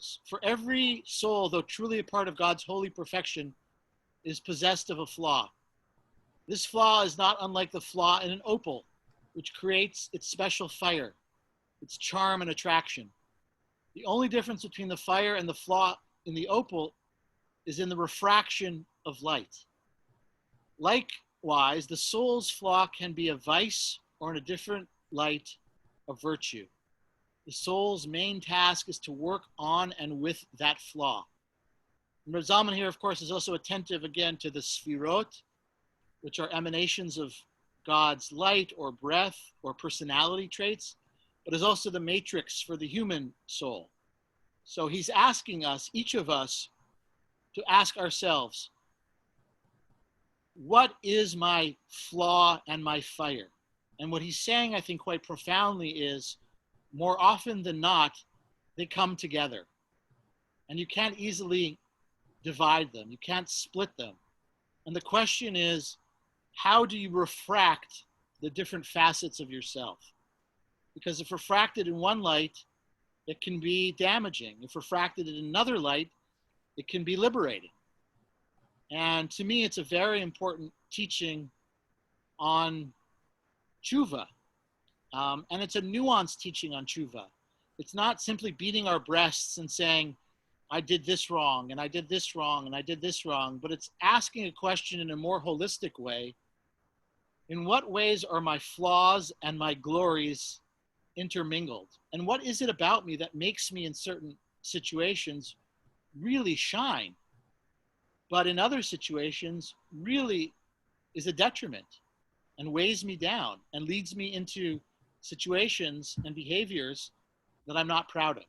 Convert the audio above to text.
souls. For every soul, though truly a part of God's holy perfection, is possessed of a flaw. This flaw is not unlike the flaw in an opal, which creates its special fire, its charm and attraction. The only difference between the fire and the flaw in the opal is in the refraction of light. Likewise, the soul's flaw can be a vice or in a different light, a virtue. The soul's main task is to work on and with that flaw. And Rav Zalman here, of course, is also attentive again to the sfirot, which are emanations of God's light or breath or personality traits, but is also the matrix for the human soul. So he's asking us, each of us, to ask ourselves, what is my flaw and my fire? And what he's saying, I think, quite profoundly is, more often than not, they come together. And you can't easily divide them. You can't split them. And the question is, how do you refract the different facets of yourself? Because if refracted in one light, it can be damaging. If refracted in another light, it can be liberating. And to me, it's a very important teaching on tshuva. And it's a nuanced teaching on tshuva. It's not simply beating our breasts and saying, I did this wrong, and I did this wrong, and I did this wrong, but it's asking a question in a more holistic way. In what ways are my flaws and my glories intermingled? And what is it about me that makes me in certain situations really shine, but in other situations really is a detriment and weighs me down and leads me into situations and behaviors that I'm not proud of?